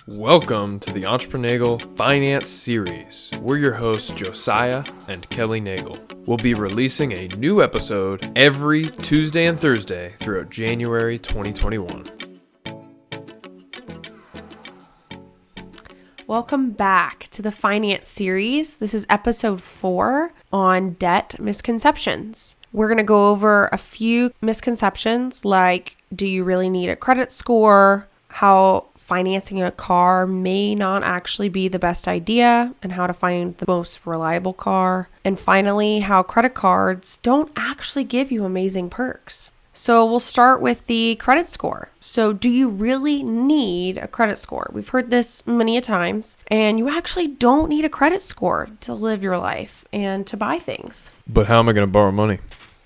Welcome to the Entrepreneurial Finance Series. We're your hosts, Josiah and Kelly Nagel. We'll be releasing a new episode every Tuesday and Thursday throughout January 2021. Welcome back to the Finance Series. This is episode 4 on debt misconceptions. We're going to go over a few misconceptions like, do you really need a credit score? How financing a car may not actually be the best idea, and how to find the most reliable car. And finally, how credit cards don't actually give you amazing perks. So we'll start with the credit score. So do you really need a credit score? We've heard this many a times, and you actually don't need a credit score to live your life and to buy things. But how am I going to borrow money?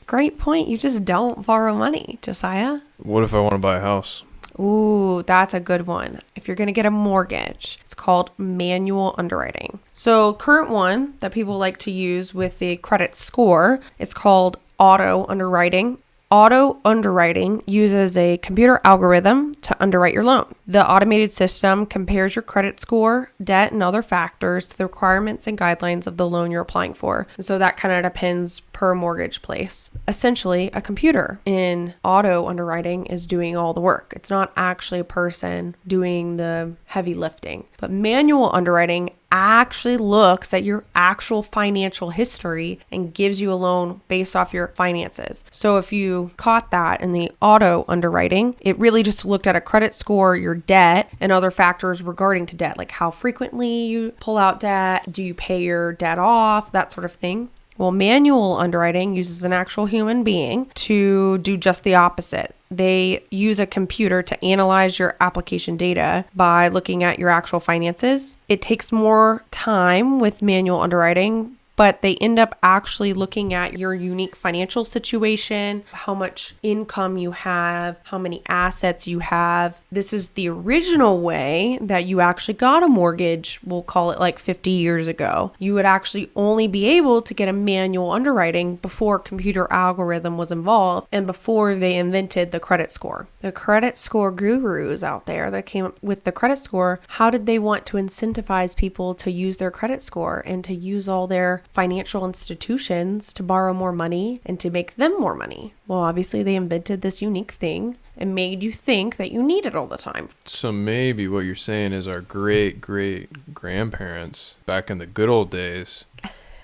Great point. You just don't borrow money, Josiah. What if I want to buy a house? Ooh, that's a good one. If you're going to get a mortgage, it's called manual underwriting. So current one that people like to use with the credit score, it's called auto underwriting. Auto underwriting uses a computer algorithm to underwrite your loan. The automated system compares your credit score, debt, and other factors to the requirements and guidelines of the loan you're applying for. And so that kind of depends per mortgage place. Essentially, a computer in auto underwriting is doing all the work. It's not actually a person doing the heavy lifting. But manual underwriting actually looks at your actual financial history and gives you a loan based off your finances. So if you caught that in the auto underwriting, it really just looked at a credit score, your debt, and other factors regarding to debt, like how frequently you pull out debt, do you pay your debt off, that sort of thing. Well, manual underwriting uses an actual human being to do just the opposite. They use a computer to analyze your application data by looking at your actual finances. It takes more time with manual underwriting, but they end up actually looking at your unique financial situation, how much income you have, how many assets you have. This is the original way that you actually got a mortgage, we'll call it like 50 years ago. You would actually only be able to get a manual underwriting before computer algorithm was involved and before they invented the credit score. The credit score gurus out there that came up with the credit score, how did they want to incentivize people to use their credit score and to use all their financial institutions to borrow more money and to make them more money? Well, obviously they invented this unique thing and made you think that you need it all the time. So maybe what you're saying is our great-great-grandparents back in the good old days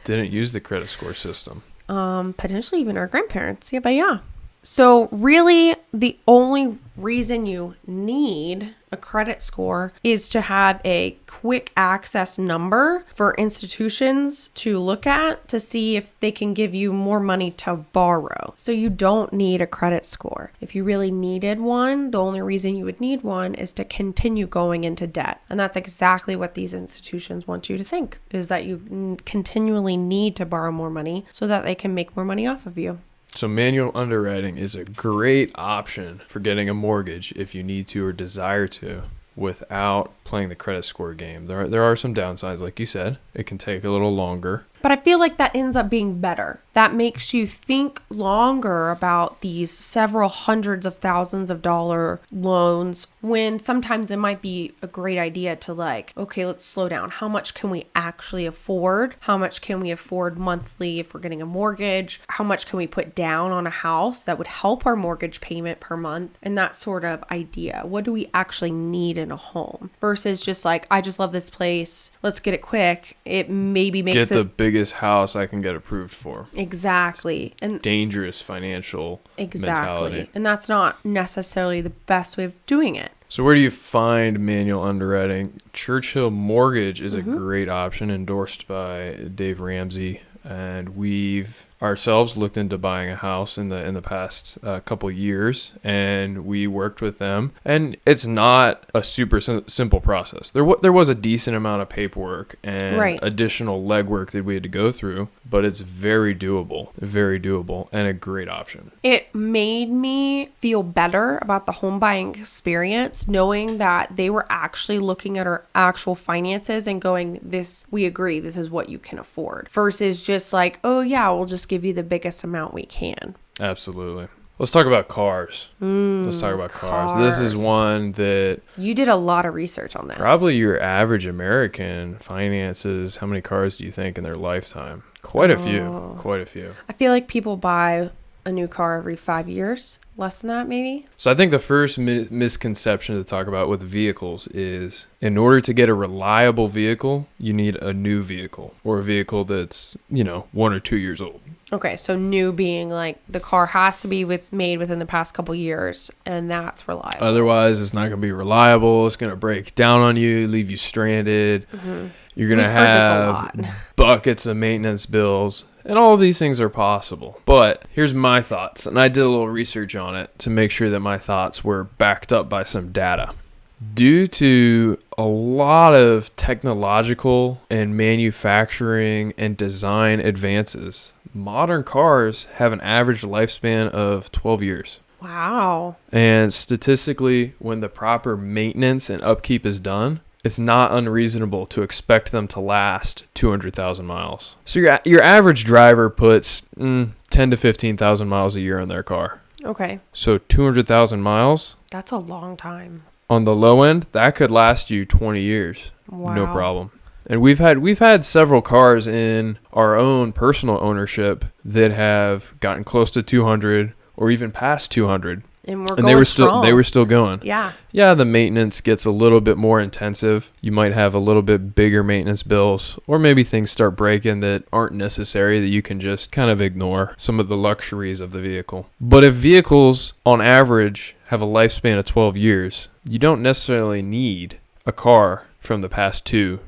didn't use the credit score system. Potentially even our grandparents. Yeah, but yeah. So really the only reason you need a credit score is to have a quick access number for institutions to look at to see if they can give you more money to borrow. So you don't need a credit score. If you really needed one, the only reason you would need one is to continue going into debt. And that's exactly what these institutions want you to think, is that you continually need to borrow more money so that they can make more money off of you. So manual underwriting is a great option for getting a mortgage if you need to or desire to without playing the credit score game. There are some downsides, like you said. It can take a little longer. But I feel like that ends up being better. That makes you think longer about these several hundreds of thousands of dollar loans when sometimes it might be a great idea to like, okay, let's slow down. How much can we actually afford? How much can we afford monthly if we're getting a mortgage? How much can we put down on a house that would help our mortgage payment per month? And that sort of idea. What do we actually need in a home? Versus just like, I just love this place. Let's get it quick. It maybe makes the biggest house I can get approved for. Exactly. And dangerous financial mentality. And that's not necessarily the best way of doing it. So where do you find manual underwriting? Churchill Mortgage is a great option, endorsed by Dave Ramsey. And we've ourselves looked into buying a house in the past couple years, and we worked with them. And it's not a super simple process. There was a decent amount of paperwork and additional legwork that we had to go through, but it's very doable, and a great option. It made me feel better about the home buying experience, knowing that they were actually looking at our actual finances and going, we agree, this is what you can afford, versus just like, oh yeah, we'll just give you the biggest amount we can. Absolutely. Let's talk about cars. Let's talk about cars. This is one that you did a lot of research on this. probably your average American finances. How many cars do you think in their lifetime? Quite a few. Quite a few. I feel like people buy a new car every 5 years. Less than that, maybe? So I think the first misconception to talk about with vehicles is in order to get a reliable vehicle, you need a new vehicle or a vehicle that's, 1 or 2 years old. Okay, so new being like the car has to be made within the past couple years, and that's reliable. Otherwise, it's not going to be reliable. It's going to break down on you, leave you stranded. Mm-hmm. You're going to have buckets of maintenance bills, and all of these things are possible. But here's my thoughts, and I did a little research on it to make sure that my thoughts were backed up by some data. Due to a lot of technological and manufacturing and design advances, modern cars have an average lifespan of 12 years. Wow. And statistically, when the proper maintenance and upkeep is done, it's not unreasonable to expect them to last 200,000 miles. So your average driver puts 10 to 15,000 miles a year on their car. Okay. So 200,000 miles. That's a long time. On the low end, that could last you 20 years. Wow. No problem. And we've had several cars in our own personal ownership that have gotten close to 200 or even past 200. And they were still going. Yeah. Yeah, the maintenance gets a little bit more intensive. You might have a little bit bigger maintenance bills, or maybe things start breaking that aren't necessary that you can just kind of ignore some of the luxuries of the vehicle. But if vehicles on average have a lifespan of 12 years, you don't necessarily need a car from the past 2-3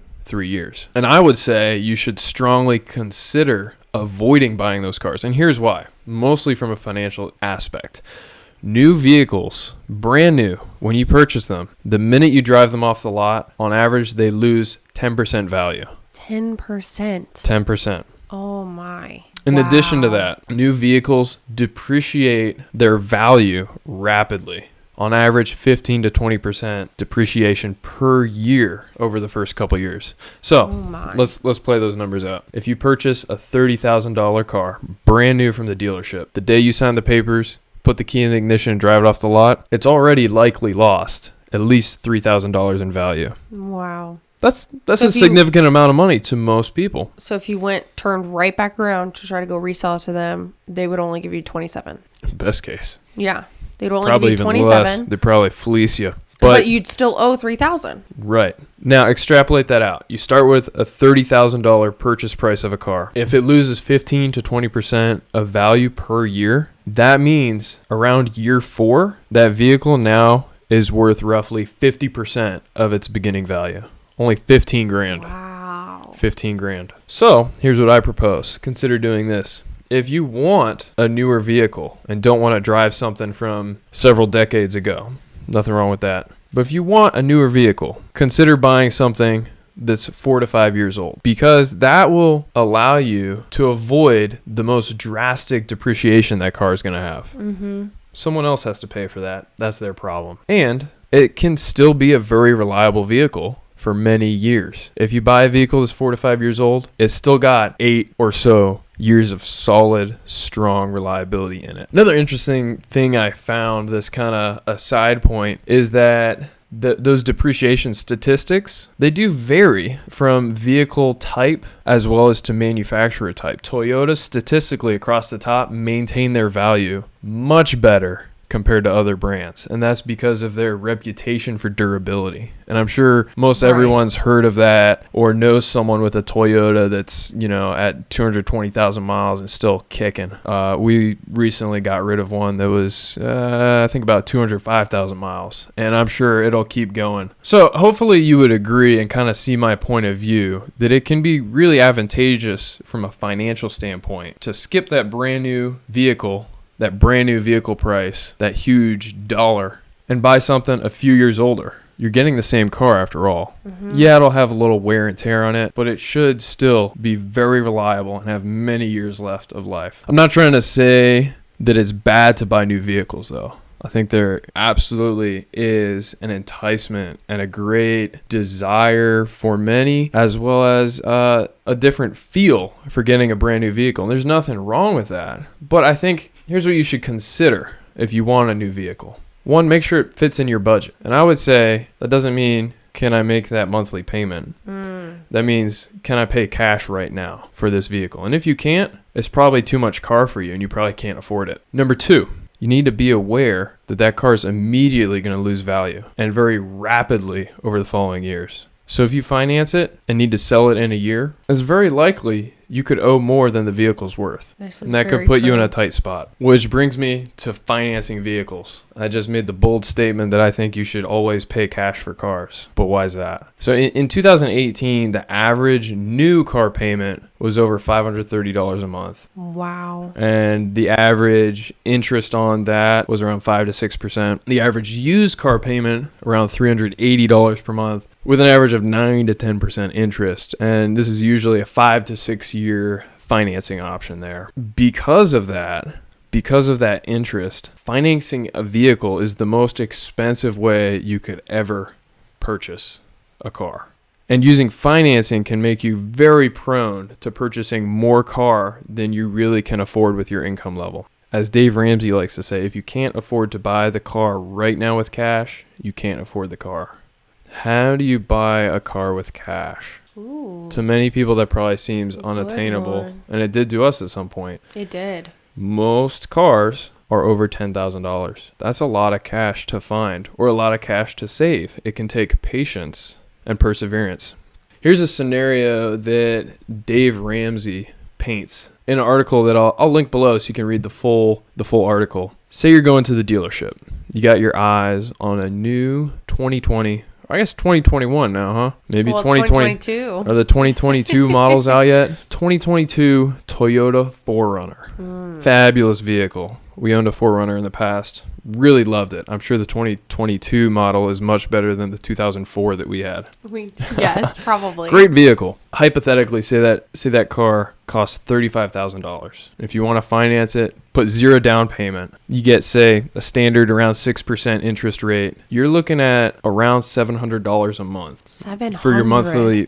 years. And I would say you should strongly consider avoiding buying those cars. And here's why. Mostly from a financial aspect. New vehicles, brand new, when you purchase them, the minute you drive them off the lot, on average, they lose 10% value. 10%. 10%. Oh my. In addition to that, new vehicles depreciate their value rapidly. On average, 15 to 20% depreciation per year over the first couple years. So let's play those numbers out. If you purchase a $30,000 car, brand new from the dealership, the day you sign the papers, put the key in the ignition and drive it off the lot, it's already likely lost at least $3,000 in value. Wow. That's a significant amount of money to most people. So if you turned right back around to try to go resell it to them, they would only give you 27. Best case. Yeah. They'd only probably give you even 27. Less. They'd probably fleece you. But you'd still owe $3,000. Right. Now, extrapolate that out. You start with a $30,000 purchase price of a car. If it loses 15 to 20% of value per year, that means around year 4, that vehicle now is worth roughly 50% of its beginning value. Only 15 grand. Wow. 15 grand. So, here's what I propose. Consider doing this. If you want a newer vehicle and don't want to drive something from several decades ago, nothing wrong with that. But if you want a newer vehicle, consider buying something that's 4 to 5 years old, because that will allow you to avoid the most drastic depreciation that car is going to have. Mm-hmm. Someone else has to pay for that. That's their problem. And it can still be a very reliable vehicle for many years. If you buy a vehicle that's 4 to 5 years old, it's still got 8 or so years of solid, strong reliability in it. Another interesting thing I found, this kind of a side point, is that those depreciation statistics, they do vary from vehicle type as well as to manufacturer type. Toyota statistically across the top maintain their value much better compared to other brands, and that's because of their reputation for durability. And I'm sure most everyone's heard of that or knows someone with a Toyota that's, at 220,000 miles and still kicking. We recently got rid of one that was, I think about 205,000 miles, and I'm sure it'll keep going. So hopefully you would agree and kind of see my point of view that it can be really advantageous from a financial standpoint to skip that brand new vehicle price, that huge dollar, and buy something a few years older. You're getting the same car after all. Mm-hmm. Yeah, it'll have a little wear and tear on it, but it should still be very reliable and have many years left of life. I'm not trying to say that it's bad to buy new vehicles, though. I think there absolutely is an enticement and a great desire for many, as well as a different feel for getting a brand new vehicle. And there's nothing wrong with that. But I think here's what you should consider if you want a new vehicle. One, make sure it fits in your budget. And I would say that doesn't mean, can I make that monthly payment? That means, can I pay cash right now for this vehicle? And if you can't, it's probably too much car for you and you probably can't afford it. Number two, you need to be aware that that car is immediately going to lose value and very rapidly over the following years. So if you finance it and need to sell it in a year, it's very likely you could owe more than the vehicle's worth. And that could put you in a tight spot. Which brings me to financing vehicles. I just made the bold statement that I think you should always pay cash for cars. But why is that? So in 2018, the average new car payment was over $530 a month. Wow. And the average interest on that was around 5 to 6%. The average used car payment around $380 per month, with an average of 9 to 10% interest. And this is usually a 5 to 6 year financing option there. Because of that interest, financing a vehicle is the most expensive way you could ever purchase a car. And using financing can make you very prone to purchasing more car than you really can afford with your income level. As Dave Ramsey likes to say, if you can't afford to buy the car right now with cash, you can't afford the car. How do you buy a car with cash? Ooh, To many people, that probably seems good unattainable, one. and it did to us at some point. It did. Most cars are over $10,000. That's a lot of cash to find, or a lot of cash to save. It can take patience and perseverance. Here's a scenario that Dave Ramsey paints in an article that I'll link below so you can read the full article. Say you're going to the dealership. You got your eyes on a new 2020, I guess 2021 now, huh? Maybe 2020. 2022. Are the 2022 models out yet? 2022 Toyota 4Runner. Fabulous vehicle. We owned a 4Runner in the past. Really loved it. I'm sure the 2022 model is much better than the 2004 that we had. Yes, probably. Great vehicle. Hypothetically, say that car costs $35,000. If you want to finance it, put zero down payment. You get, say, a standard around 6% interest rate. You're looking at around $700 a month $700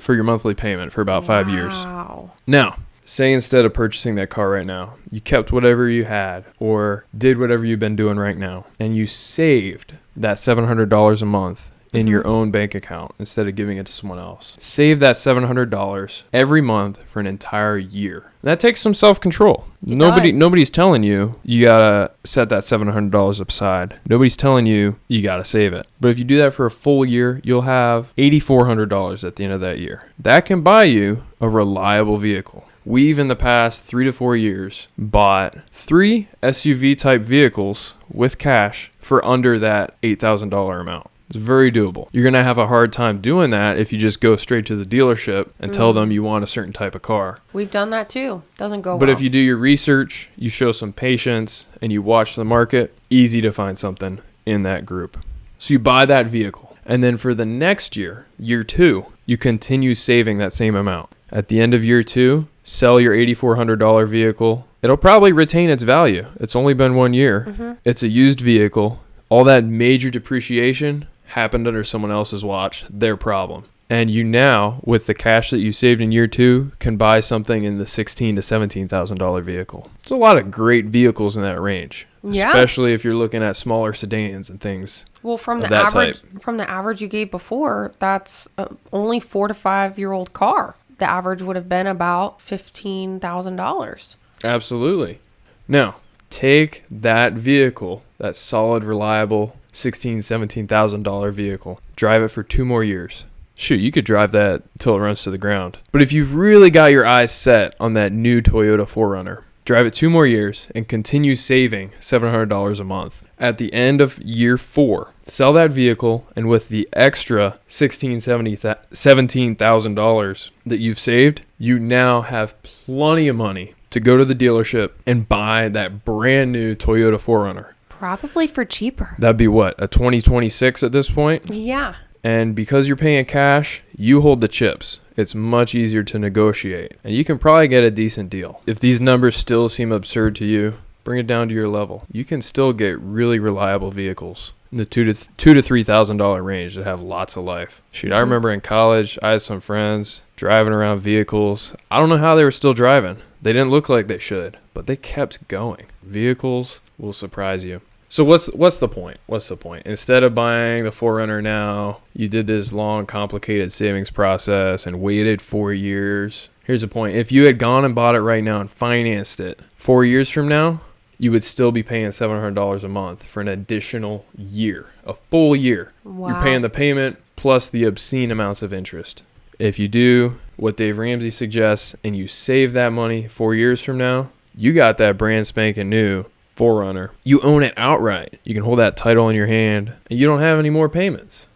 for your monthly payment for about 5 years. Wow. Now, say instead of purchasing that car right now, you kept whatever you had or did whatever you've been doing right now, and you saved that $700 a month in your own bank account instead of giving it to someone else. Save that $700 every month for an entire year. That takes some self-control. Nobody's telling you gotta set that $700 aside. Nobody's telling you gotta save it. But if you do that for a full year, you'll have $8,400 at the end of that year. That can buy you a reliable vehicle. We've, in the past 3 to 4 years, bought 3 SUV type vehicles with cash for under that $8,000 amount. It's very doable. You're going to have a hard time doing that if you just go straight to the dealership and tell them you want a certain type of car. We've done that too. Doesn't go well. But if you do your research, you show some patience, and you watch the market, easy to find something in that group. So you buy that vehicle. And then for the next year, year 2, you continue saving that same amount. At the end of year 2, sell your $8,400 vehicle. It'll probably retain its value. It's only been 1 year. It's a used vehicle. All that major depreciation happened under someone else's watch, their problem. And you now, with the cash that you saved in year 2, can buy something in the $16,000 to $17,000 vehicle. It's a lot of great vehicles in that range, especially if you're looking at smaller sedans and things. Well, from of the that average, type. from the average you gave before, that's only 4 to 5 year old car. The average would have been about $15,000. Absolutely. Now, take that vehicle, that solid, reliable $16,000, $17,000 vehicle, drive it for 2 more years. Shoot, you could drive that until it runs to the ground. But if you've really got your eyes set on that new Toyota 4Runner, drive it 2 more years and continue saving $700 a month. At the end of year 4, sell that vehicle, and with the extra $16,000, $17,000 that you've saved, you now have plenty of money to go to the dealership and buy that brand new Toyota 4Runner. Probably for cheaper. That'd be what, a 2026 at this point? Yeah. And because you're paying cash, you hold the chips. It's much easier to negotiate, and you can probably get a decent deal. If these numbers still seem absurd to you, bring it down to your level. You can still get really reliable vehicles in the $2,000 to $3,000 range that have lots of life. Shoot, I remember in college, I had some friends driving around vehicles. I don't know how they were still driving. They didn't look like they should, but they kept going. Vehicles will surprise you. So what's the point? What's the point? Instead of buying the 4Runner now, you did this long, complicated savings process and waited 4 years. Here's the point. If you had gone and bought it right now and financed it, 4 years from now, you would still be paying $700 a month for an additional year, a full year. Wow. You're paying the payment plus the obscene amounts of interest. If you do what Dave Ramsey suggests and you save that money 4 years from now, you got that brand spanking new 4Runner. You own it outright. You can hold that title in your hand and you don't have any more payments.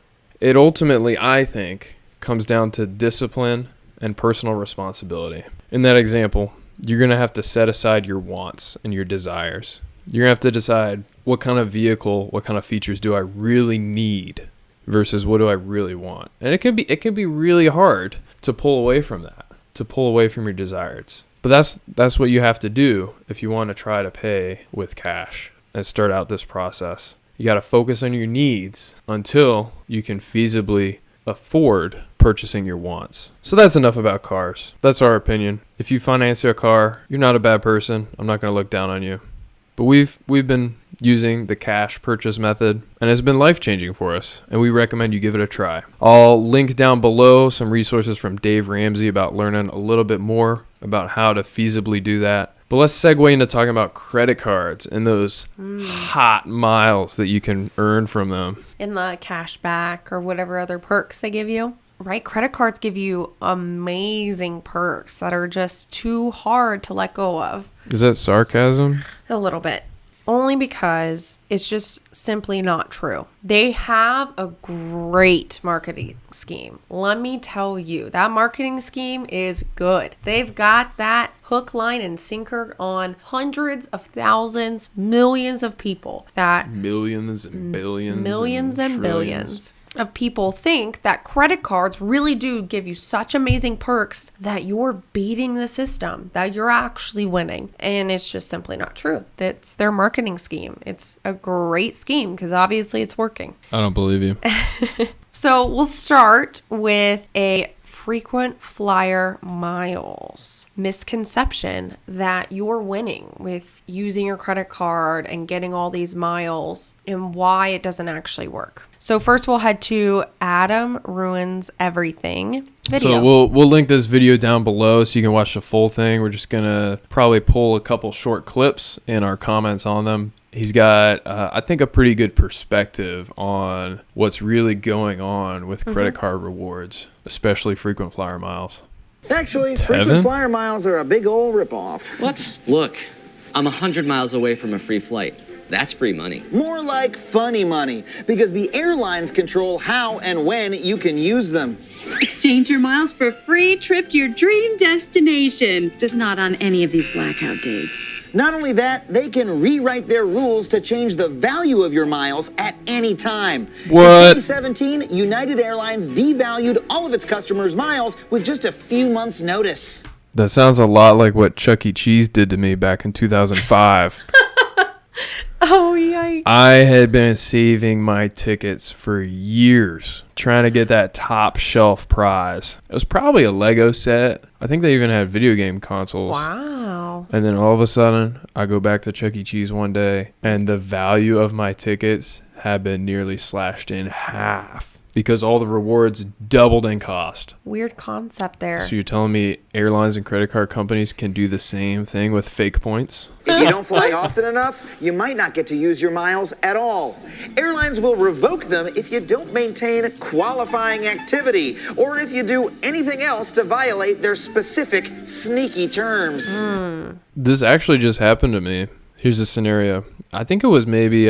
It ultimately, I think, comes down to discipline and personal responsibility. In that example, you're going to have to set aside your wants and your desires. You're going to have to decide what kind of vehicle, what kind of features do I really need versus what do I really want. And it can be really hard to pull away from that, to pull away from your desires. But that's what you have to do if you want to try to pay with cash and start out this process. You got to focus on your needs until you can feasibly afford purchasing your wants. So that's enough about cars. That's our opinion. If you finance a car, you're not a bad person. I'm not going to look down on you. But we've been using the cash purchase method, and it's been life-changing for us, and we recommend you give it a try. I'll link down below some resources from Dave Ramsey about learning a little bit more about how to feasibly do that. But let's segue into talking about credit cards and those hot miles that you can earn from them. In the cash back or whatever other perks they give you. Right? Credit cards give you amazing perks that are just too hard to let go of. Is that sarcasm? A little bit. Only because it's just simply not true. They have a great marketing scheme. Let me tell you, that marketing scheme is good. They've got that hook, line, and sinker on hundreds of thousands, millions of people. That Millions and billions. Millions and trillions. billions of people think that credit cards really do give you such amazing perks that you're beating the system, that you're actually winning. And it's just simply not true. That's their marketing scheme. It's a great scheme because obviously it's working. I don't believe you. So we'll start with a frequent flyer miles misconception that you're winning with using your credit card and getting all these miles and why it doesn't actually work. So first we'll head to Adam Ruins Everything video. So we'll link this video down below so you can watch the full thing. We're just going to probably pull a couple short clips in our comments on them. He's got, I think, a pretty good perspective on what's really going on with credit card rewards, especially frequent flyer miles. Actually, frequent flyer miles are a big old ripoff. What? Look, I'm 100 miles away from a free flight. That's free money. More like funny money, because the airlines control how and when you can use them. Exchange your miles for a free trip to your dream destination. Just not on any of these blackout dates. Not only that, they can rewrite their rules to change the value of your miles at any time. What? In 2017, United Airlines devalued all of its customers' miles with just a few months' notice. That sounds a lot like what Chuck E. Cheese did to me back in 2005. Oh, yikes. I had been saving my tickets for years, trying to get that top shelf prize. It was probably a Lego set. I think they even had video game consoles. Wow. And then all of a sudden, I go back to Chuck E. Cheese one day, and the value of my tickets had been nearly slashed in half because all the rewards doubled in cost. Weird concept there. So you're telling me airlines and credit card companies can do the same thing with fake points? If you don't fly often enough, you might not get to use your miles at all. Airlines will revoke them if you don't maintain qualifying activity or if you do anything else to violate their specific sneaky terms. This actually just happened to me. Here's the scenario. I think it was maybe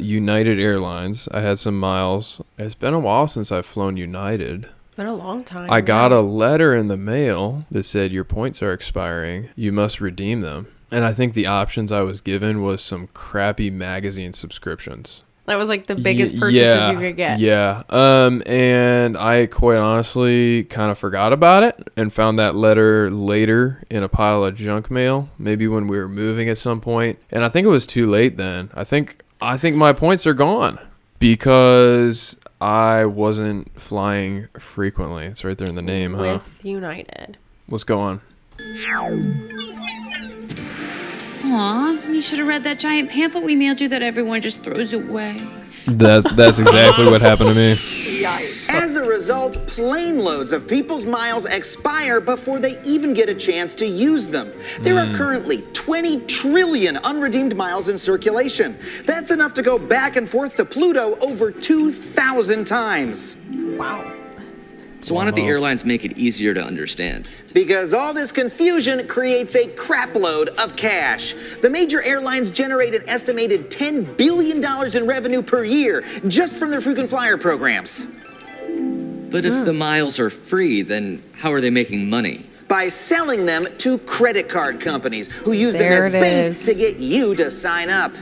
United Airlines. I had some miles. It's been a while since I've flown United. It's been a long time. I got a letter in the mail that said your points are expiring. You must redeem them. And I think the options I was given was some crappy magazine subscriptions. That was like the biggest purchases you could get. Yeah. And I quite honestly kind of forgot about it and found that letter later in a pile of junk mail, maybe when we were moving at some point. And I think it was too late then. I think my points are gone because I wasn't flying frequently. It's right there in the name, With United. Let's go on. Aw, you should have read that giant pamphlet we mailed you that everyone just throws away. That's exactly what happened to me. As a result, plane loads of people's miles expire before they even get a chance to use them. There are currently 20 trillion unredeemed miles in circulation. That's enough to go back and forth to Pluto over 2,000 times. Wow. So why don't the airlines make it easier to understand? Because all this confusion creates a crapload of cash. The major airlines generate an estimated $10 billion in revenue per year just from their frequent flyer programs. But if the miles are free, then how are they making money? By selling them to credit card companies who use them There as it bait is. to get you to sign up.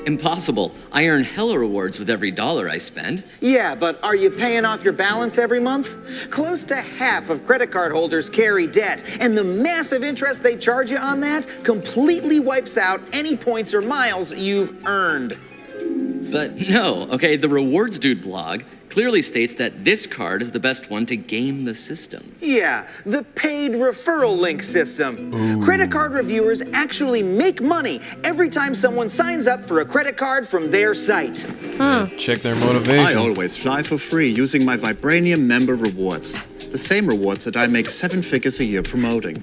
Impossible. I earn hella rewards with every dollar I spend. Yeah, but are you paying off your balance every month? Close to half of credit card holders carry debt, and the massive interest they charge you on that completely wipes out any points or miles you've earned. But no, okay, the Rewards Dude blog clearly states that this card is the best one to game the system. Yeah, the paid referral link system. Credit card reviewers actually make money every time someone signs up for a credit card from their site. Check their I motivation. always fly for free using my Vibranium member rewards. The same rewards that I make 7 figures a year promoting.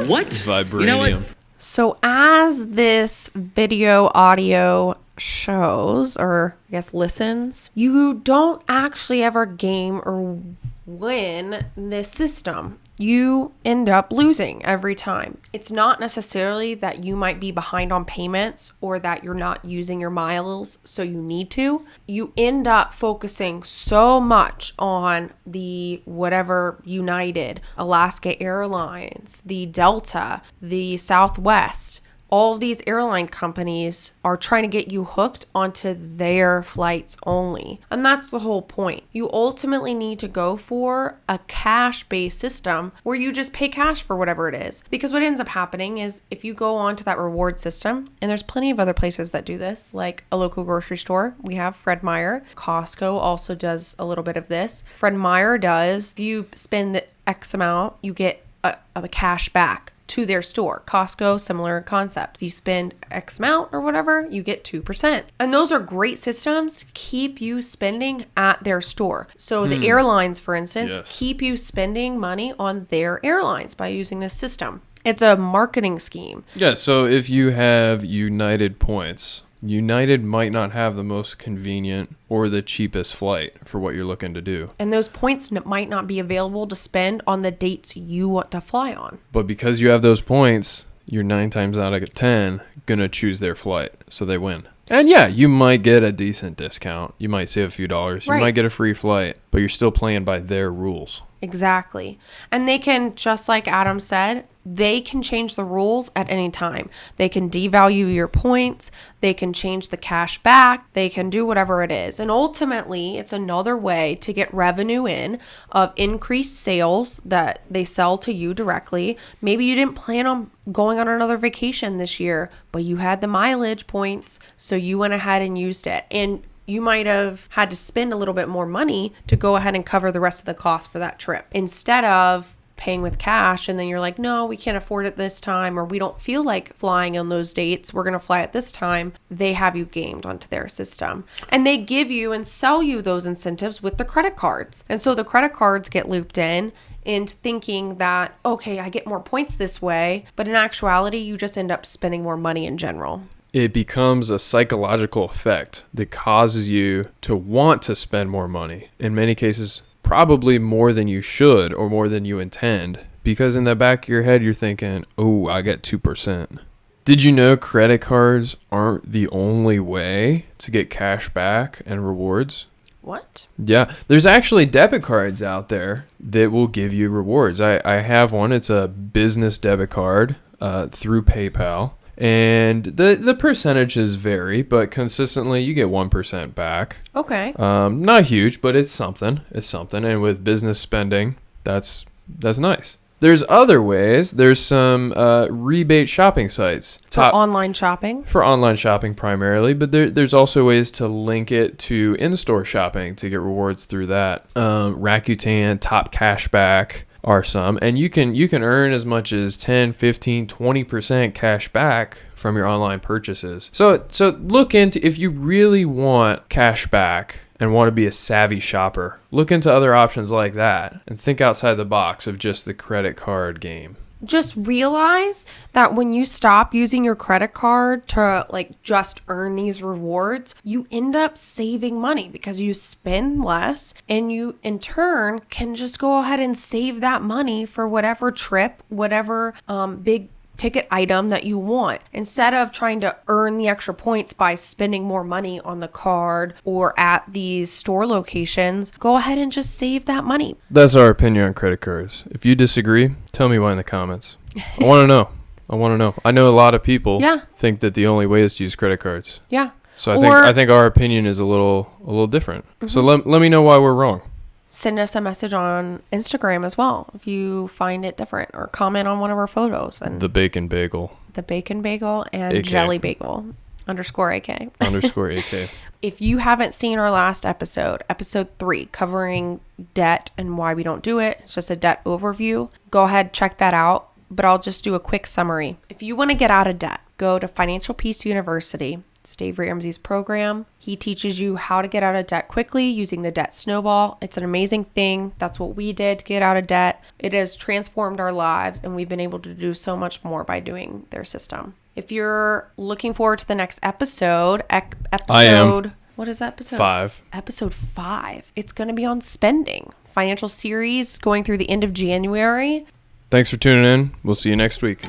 What? Vibranium. You know what? So as this video audio shows, or I guess listens, you don't actually ever game or win this system. You end up losing every time. It's not necessarily that you might be behind on payments or that you're not using your miles so you need to. You end up focusing so much on the whatever United, Alaska Airlines, the Delta, the Southwest. All of these airline companies are trying to get you hooked onto their flights only. And that's the whole point. You ultimately need to go for a cash-based system where you just pay cash for whatever it is. Because what ends up happening is if you go onto that reward system, and there's plenty of other places that do this, like a local grocery store. We have Fred Meyer. Costco also does a little bit of this. Fred Meyer does, if you spend the X amount, you get a cash back to their store. Costco, similar concept. If you spend X amount or whatever, you get 2%. And those are great systems to keep you spending at their store. So the airlines, for instance, Yes. keep you spending money on their airlines by using this system. It's a marketing scheme. Yeah, so if you have United points, United might not have the most convenient or the cheapest flight for what you're looking to do. And those points might not be available to spend on the dates you want to fly on. But because you have those points, you're 9 times out of 10 going to choose their flight, so they win. And yeah, you might get a decent discount. You might save a few dollars. You Right. might get a free flight, but you're still playing by their rules. Exactly. And they can, just like Adam said, they can change the rules at any time. They can devalue your points. They can change the cash back. They can do whatever it is. And ultimately, it's another way to get revenue in of increased sales that they sell to you directly. Maybe you didn't plan on going on another vacation this year, but you had the mileage points, so you went ahead and used it. And you might have had to spend a little bit more money to go ahead and cover the rest of the cost for that trip instead of paying with cash. And then you're like, no, we can't afford it this time, or we don't feel like flying on those dates. We're going to fly at this time. They have you gamed onto their system, and they give you and sell you those incentives with the credit cards. And so the credit cards get looped in into thinking that, okay, I get more points this way. But in actuality, you just end up spending more money in general. It becomes a psychological effect that causes you to want to spend more money. In many cases, probably more than you should or more than you intend, because in the back of your head, you're thinking, oh, I get 2%. Did you know credit cards aren't the only way to get cash back and rewards? What? Yeah, there's actually debit cards out there that will give you rewards. I have one. It's a business debit card through PayPal. And the percentages vary, but consistently you get 1% back. Okay. Not huge, but it's something. It's something. And with business spending, that's nice. There's other ways. There's some rebate shopping sites. For online shopping? For online shopping primarily, but there's also ways to link it to in-store shopping to get rewards through that. Rakuten, Top Cashback. are some, and you can earn as much as 10, 15, 20% cash back from your online purchases. So look into, if you really want cash back and want to be a savvy shopper, look into other options like that and think outside the box of just the credit card game. Just realize that when you stop using your credit card to like just earn these rewards, you end up saving money because you spend less, and you in turn can just go ahead and save that money for whatever trip, whatever big ticket item that you want. Instead of trying to earn the extra points by spending more money on the card or at these store locations, go ahead and just save that money. That's our opinion on credit cards. If you disagree, tell me why in the comments. I want to know. I know a lot of people think that the only way is to use credit cards. Yeah. So I think our opinion is a little different. Mm-hmm. So let me know why we're wrong. Send us a message on Instagram as well if you find it different, or comment on one of our photos. And the bacon bagel and AK. jelly bagel _AK _AK. If you haven't seen our last episode 3, covering debt and why we don't do it, it's just a debt overview, go ahead, check that out. But I'll just do a quick summary. If you want to get out of debt, go to Financial Peace University. It's Dave Ramsey's program. He teaches you how to get out of debt quickly using the debt snowball. It's an amazing thing. That's what we did to get out of debt. It has transformed our lives, and we've been able to do so much more by doing their system. If you're looking forward to the next episode, I am. What is that episode? 5. Episode 5. It's going to be on spending. Financial series going through the end of January. Thanks for tuning in. We'll see you next week.